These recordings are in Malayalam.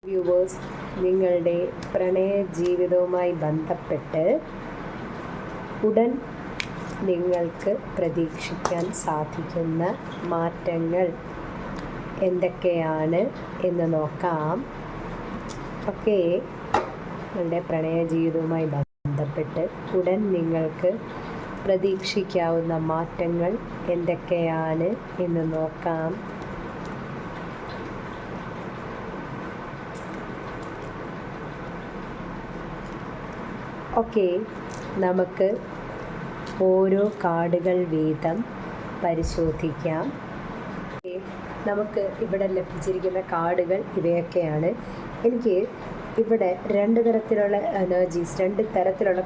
വ്യൂവേഴ്സ്, നിങ്ങളുടെ പ്രണയ ജീവിതവുമായി ബന്ധപ്പെട്ട് ഉടൻ നിങ്ങൾക്ക് പ്രതീക്ഷിക്കാൻ സാധിക്കുന്ന മാറ്റങ്ങൾ എന്തൊക്കെയാണ് എന്ന് നോക്കാം. ഓക്കെ, നിങ്ങളുടെ പ്രണയ ജീവിതവുമായി ബന്ധപ്പെട്ട് ഉടൻ നിങ്ങൾക്ക് പ്രതീക്ഷിക്കാവുന്ന മാറ്റങ്ങൾ എന്തൊക്കെയാണ് എന്ന് നോക്കാം. ഓക്കെ, നമുക്ക് ഓരോ കാർഡുകൾ വീതം പരിശോധിക്കാം. നമുക്ക് ഇവിടെ ലഭിച്ചിരിക്കുന്ന കാർഡുകൾ ഇവയൊക്കെയാണ്. എനിക്ക് ഇവിടെ രണ്ട് തരത്തിലുള്ള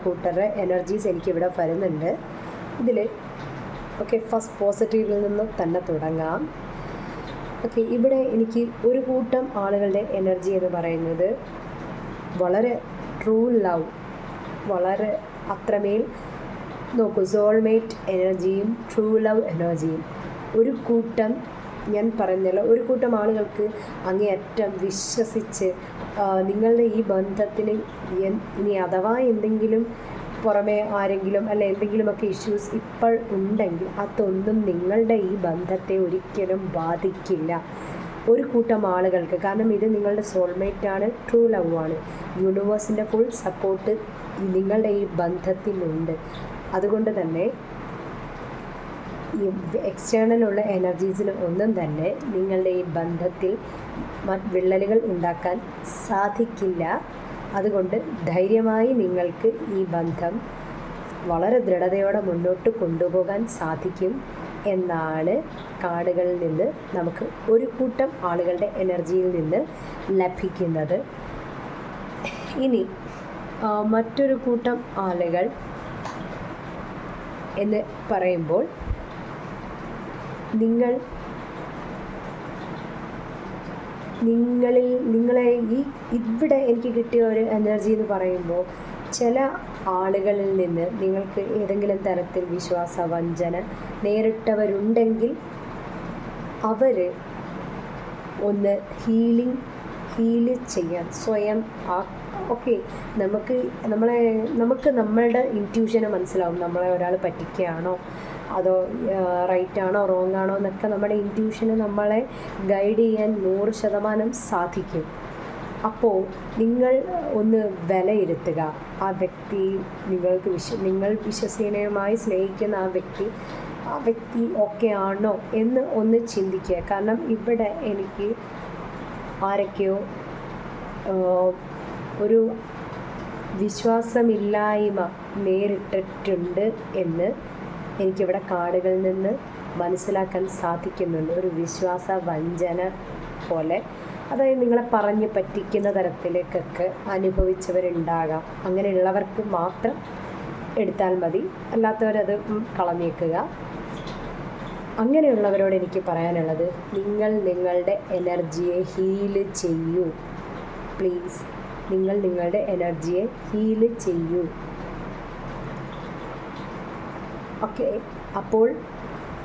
കൂട്ടരുടെ എനർജീസ് എനിക്കിവിടെ വരുന്നുണ്ട്. ഇതിൽ ഓക്കെ, ഫസ്റ്റ് പോസിറ്റീവിൽ നിന്ന് തന്നെ തുടങ്ങാം. ഓക്കെ, ഇവിടെ എനിക്ക് ഒരു കൂട്ടം ആളുകളുടെ എനർജി എന്ന് പറയുന്നത് വളരെ ട്രൂ ലവ്, വളരെ അത്രമേൽ നോക്കൂ, സോൾമേറ്റ് എനർജിയും ട്രൂ ലവ് എനർജിയും. ഒരു കൂട്ടം, ഞാൻ പറഞ്ഞല്ലോ, ഒരു കൂട്ടം ആളുകൾക്ക് അങ്ങേയറ്റം വിശ്വസിച്ച് നിങ്ങളുടെ ഈ ബന്ധത്തിന് ഇനി അഥവാ എന്തെങ്കിലും പുറമേ ആരെങ്കിലും അല്ല എന്തെങ്കിലുമൊക്കെ ഇഷ്യൂസ് ഇപ്പോൾ ഉണ്ടെങ്കിൽ അതൊന്നും നിങ്ങളുടെ ഈ ബന്ധത്തെ ഒരിക്കലും ബാധിക്കില്ല. ഒരു കൂട്ടം ആളുകൾക്ക്, കാരണം ഇത് നിങ്ങളുടെ സോൾമേറ്റാണ്, ട്രൂ ലവ് ആണ്. യൂണിവേഴ്സിൻ്റെ ഫുൾ സപ്പോർട്ട് നിങ്ങളുടെ ഈ ബന്ധത്തിനുണ്ട്. അതുകൊണ്ട് തന്നെ ഈ എക്സ്റ്റേണലുള്ള എനർജീസിന് ഒന്നും തന്നെ നിങ്ങളുടെ ഈ ബന്ധത്തിൽ വിള്ളലുകൾ ഉണ്ടാക്കാൻ സാധിക്കില്ല. അതുകൊണ്ട് ധൈര്യമായി നിങ്ങൾക്ക് ഈ ബന്ധം വളരെ ദൃഢതയോടെ മുന്നോട്ട് കൊണ്ടുപോകാൻ സാധിക്കും എന്നാണ് കാർഡുകളിൽ നിന്ന് നമുക്ക് ഒരു കൂട്ടം ആളുകളുടെ എനർജിയിൽ നിന്ന് ലഭിക്കുന്നത്. ഇനി മറ്റൊരു കൂട്ടം ആളുകൾ എന്ന് പറയുമ്പോൾ നിങ്ങളെ ഇവിടെ എനിക്ക് കിട്ടിയ ഒരു എനർജി എന്ന് പറയുമ്പോൾ ചില ആളുകളിൽ നിന്ന് നിങ്ങൾക്ക് ഏതെങ്കിലും തരത്തിൽ വിശ്വാസവഞ്ചന നേരിട്ടവരുണ്ടെങ്കിൽ അവർ ഒന്ന് ഹീല് ചെയ്യാൻ സ്വയം ഓക്കെ, നമുക്ക് നമ്മളുടെ ഇൻറ്റ്യൂഷന് മനസ്സിലാവും നമ്മളെ ഒരാൾ പറ്റിക്കുകയാണോ അതോ റൈറ്റാണോ റോങ് ആണോ എന്നൊക്കെ നമ്മുടെ ഇൻറ്റ്യൂഷന് നമ്മളെ ഗൈഡ് ചെയ്യാൻ 100% സാധിക്കും. അപ്പോൾ നിങ്ങൾ ഒന്ന് വിലയിരുത്തുക, ആ വ്യക്തി നിങ്ങൾ വിശ്വസനീയമായി സ്നേഹിക്കുന്ന ആ വ്യക്തി ഓക്കെ ആണോ എന്ന് ഒന്ന് ചിന്തിക്കുക. കാരണം ഇവിടെ എനിക്ക് ആരൊക്കെയോ ഒരു വിശ്വാസമില്ലായ്മ നേരിട്ടിട്ടുണ്ട് എന്ന് എനിക്കിവിടെ കാർഡുകളിൽ നിന്ന് മനസ്സിലാക്കാൻ സാധിക്കുന്നുണ്ട്. ഒരു വിശ്വാസ വഞ്ചന പോലെ, അതായത് നിങ്ങളെ പറഞ്ഞ് പറ്റിക്കുന്ന തരത്തിലേക്കൊക്കെ അനുഭവിച്ചവരുണ്ടാകാം. അങ്ങനെയുള്ളവർക്ക് മാത്രം എടുത്താൽ മതി, അല്ലാത്തവരത് കളഞ്ഞേക്കുക. അങ്ങനെയുള്ളവരോട് എനിക്ക് പറയാനുള്ളത്, നിങ്ങൾ നിങ്ങളുടെ എനർജിയെ ഹീല് ചെയ്യൂ പ്ലീസ്. നിങ്ങൾ നിങ്ങളുടെ എനർജിയെ ഹീല് ചെയ്യൂ. ഓക്കെ, അപ്പോൾ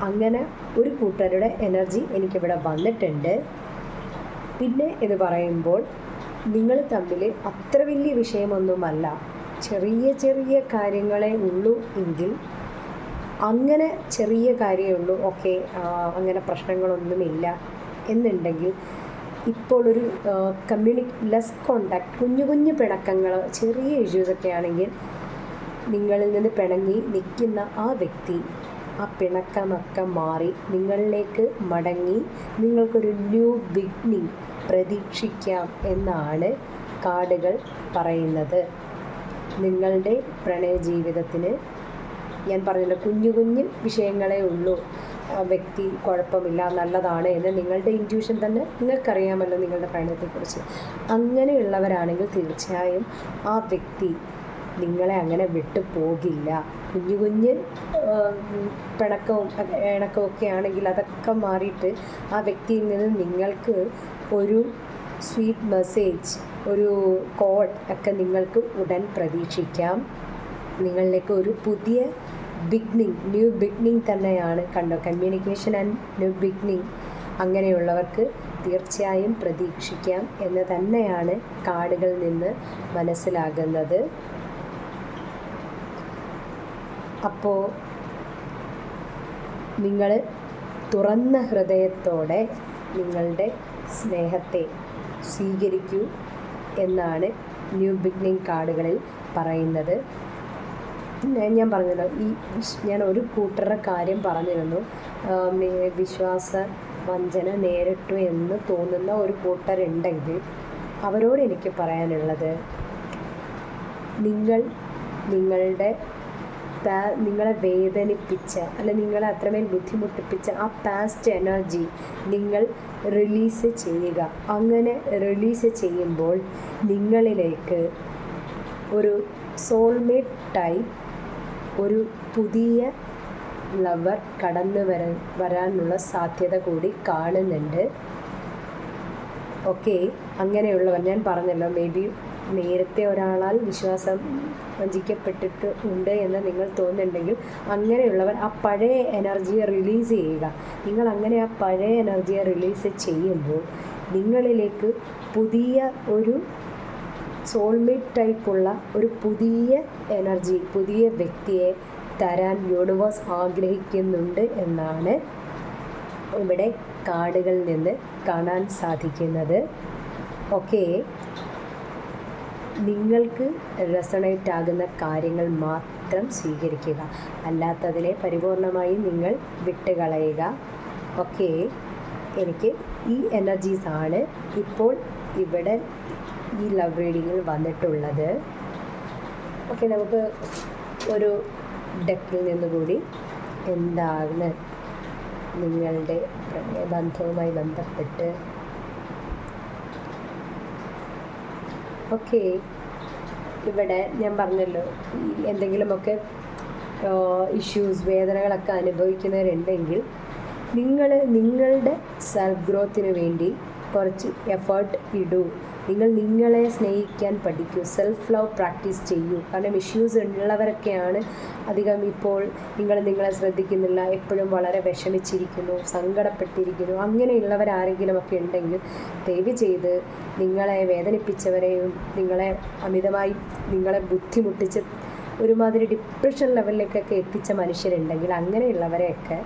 അങ്ങനെ ഒരു കൂട്ടരുടെ എനർജി എനിക്കിവിടെ വന്നിട്ടുണ്ട്. പിന്നെ എന്ന് പറയുമ്പോൾ നിങ്ങൾ തമ്മിൽ അത്ര വലിയ വിഷയമൊന്നുമല്ല, ചെറിയ കാര്യങ്ങളെ ഉള്ളൂ എങ്കിൽ അങ്ങനെ ചെറിയ കാര്യമേ ഉള്ളൂ. ഓക്കെ, അങ്ങനെ പ്രശ്നങ്ങളൊന്നുമില്ല എന്നുണ്ടെങ്കിൽ ഇപ്പോൾ ഒരു ലെസ് കോണ്ടാക്ട്, കുഞ്ഞു പിണക്കങ്ങൾ, ചെറിയ ഇഷ്യൂസൊക്കെ ആണെങ്കിൽ നിങ്ങളിൽ നിന്ന് പിണങ്ങി നിൽക്കുന്ന ആ വ്യക്തി ആ പിണക്കമൊക്കെ മാറി നിങ്ങളിലേക്ക് മടങ്ങി നിങ്ങൾക്കൊരു ന്യൂ ബിഗിനിങ് പ്രതീക്ഷിക്കാം എന്നാണ് കാർഡുകൾ പറയുന്നത്. നിങ്ങളുടെ പ്രണയ ജീവിതത്തിന് ഞാൻ പറഞ്ഞല്ലോ, കുഞ്ഞു വിഷയങ്ങളേ ഉള്ളൂ, വ്യക്തി കുഴപ്പമില്ല, നല്ലതാണ് എന്ന് നിങ്ങളുടെ ഇൻറ്റ്യൂഷൻ തന്നെ നിങ്ങൾക്കറിയാമല്ലോ നിങ്ങളുടെ പ്രണയത്തെക്കുറിച്ച്. അങ്ങനെയുള്ളവരാണെങ്കിൽ തീർച്ചയായും ആ വ്യക്തി നിങ്ങളെ അങ്ങനെ വിട്ടു പോകില്ല. കുഞ്ഞു പിണക്കവും ഇണക്കമൊക്കെ ആണെങ്കിൽ അതൊക്കെ മാറിയിട്ട് ആ വ്യക്തിയിൽ നിന്ന് നിങ്ങൾക്ക് ഒരു സ്വീറ്റ് മെസ്സേജ്, ഒരു കോൾ ഒക്കെ നിങ്ങൾക്ക് ഉടൻ പ്രതീക്ഷിക്കാം. നിങ്ങളിലേക്ക് ഒരു പുതിയ ന്യൂ ബിഗിനിങ് തന്നെയാണ് കണ്ടോ. കമ്മ്യൂണിക്കേഷൻ ആൻഡ് ന്യൂ ബിഗിനിങ് അങ്ങനെയുള്ളവർക്ക് തീർച്ചയായും പ്രതീക്ഷിക്കാം എന്ന് തന്നെയാണ് കാർഡുകളിൽ നിന്ന് മനസ്സിലാകുന്നത്. അപ്പോൾ നിങ്ങൾ തുറന്ന ഹൃദയത്തോടെ നിങ്ങളുടെ സ്നേഹത്തെ സ്വീകരിക്കൂ എന്നാണ് ന്യൂ ബിഗിനിങ് കാർഡുകളിൽ പറയുന്നത്. ഞാൻ പറഞ്ഞല്ലോ, ഞാൻ ഒരു കൂട്ടരുടെ കാര്യം പറഞ്ഞിരുന്നു. വിശ്വാസ വഞ്ചന നേരിട്ടു എന്ന് തോന്നുന്ന ഒരു കൂട്ടരുണ്ടെങ്കിൽ അവരോട് എനിക്ക് പറയാനുള്ളത്, നിങ്ങളെ വേദനിപ്പിച്ച നിങ്ങളെ അത്രമേൽ ബുദ്ധിമുട്ടിപ്പിച്ച ആ പാസ്റ്റ് എനർജി നിങ്ങൾ റിലീസ് ചെയ്യുക. അങ്ങനെ റിലീസ് ചെയ്യുമ്പോൾ നിങ്ങളിലേക്ക് ഒരു സോൾമേറ്റ് ടൈപ്പ് ഒരു പുതിയ ലവർ കടന്നു വരാനുള്ള സാധ്യത കൂടി കാണുന്നുണ്ട്. ഓക്കെ, അങ്ങനെയുള്ളവർ ഞാൻ പറഞ്ഞല്ലോ, മേ ബി നേരത്തെ ഒരാളാൽ വിശ്വാസം വഞ്ചിക്കപ്പെട്ടിട്ട് ഉണ്ട് എന്ന് നിങ്ങൾ തോന്നുന്നുണ്ടെങ്കിൽ അങ്ങനെയുള്ളവർ ആ പഴയ എനർജിയെ റിലീസ് ചെയ്യുക. നിങ്ങൾ അങ്ങനെ ആ പഴയ എനർജിയെ റിലീസ് ചെയ്യുമ്പോൾ നിങ്ങളിലേക്ക് പുതിയ ഒരു സോൾമേറ്റ് ടൈപ്പുള്ള ഒരു പുതിയ എനർജി, പുതിയ വ്യക്തിയെ തരാൻ യൂണിവേഴ്സ് ആഗ്രഹിക്കുന്നുണ്ട് എന്നാണ് ഇവിടെ കാർഡുകളിൽ നിന്ന് കാണാൻ സാധിക്കുന്നത്. ഓക്കെ, നിങ്ങൾക്ക് റെസണേറ്റ് ആകുന്ന കാര്യങ്ങൾ മാത്രം സ്വീകരിക്കുക, അല്ലാത്തതിനെ പരിപൂർണമായി നിങ്ങൾ വിട്ടുകളയുക. ഓക്കെ, എനിക്ക് ഈ എനർജീസാണ് ഇപ്പോൾ ഇവിടെ ഈ ലവ് റീഡിങ്ങിൽ വന്നിട്ടുള്ളത്. ഓക്കെ, നമുക്ക് ഒരു ഡെക്കിൽ നിന്നുകൂടി എന്താണ് നിങ്ങളുടെ ബന്ധവുമായി ബന്ധപ്പെട്ട്. ഓക്കെ, ഇവിടെ ഞാൻ പറഞ്ഞല്ലോ, എന്തെങ്കിലുമൊക്കെ ഇഷ്യൂസ് വേദനകളൊക്കെ അനുഭവിക്കുന്നവരുണ്ടെങ്കിൽ നിങ്ങളുടെ സെൽഫ് ഗ്രോത്തിന് വേണ്ടി കുറച്ച് എഫേർട്ട് ഇടൂ. നിങ്ങളെ സ്നേഹിക്കാൻ പഠിക്കൂ, സെൽഫ് ലവ് പ്രാക്ടീസ് ചെയ്യൂ. കാരണം ഇഷ്യൂസ് ഉള്ളവരൊക്കെയാണ് അധികം ഇപ്പോൾ നിങ്ങളെ ശ്രദ്ധിക്കുന്നില്ല, എപ്പോഴും വളരെ വിഷമിച്ചിരിക്കുന്നു, സങ്കടപ്പെട്ടിരിക്കുന്നു. അങ്ങനെയുള്ളവരാരെങ്കിലുമൊക്കെ ഉണ്ടെങ്കിൽ ദയവ് ചെയ്ത് നിങ്ങളെ വേദനിപ്പിച്ചവരെയും നിങ്ങളെ അമിതമായി നിങ്ങളെ ബുദ്ധിമുട്ടിച്ച് ഒരുമാതിരി ഡിപ്രഷൻ ലെവലിലേക്കൊക്കെ എത്തിച്ച മനുഷ്യരുണ്ടെങ്കിൽ അങ്ങനെയുള്ളവരെയൊക്കെ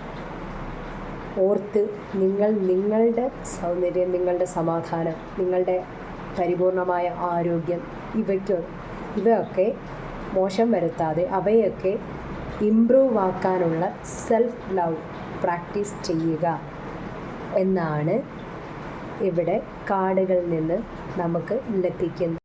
ഓർത്ത് നിങ്ങളുടെ സൗന്ദര്യം, നിങ്ങളുടെ സമാധാനം, നിങ്ങളുടെ പരിപൂർണമായ ആരോഗ്യം ഇവയൊക്കെ മോശം വരുത്താതെ അവയൊക്കെ ഇംപ്രൂവ് ആക്കാനുള്ള സെൽഫ് ലവ് പ്രാക്ടീസ് ചെയ്യുക എന്നാണ് ഇവിടെ കാർഡുകളിൽ നിന്ന് നമുക്ക് ലഭിക്കുന്നത്.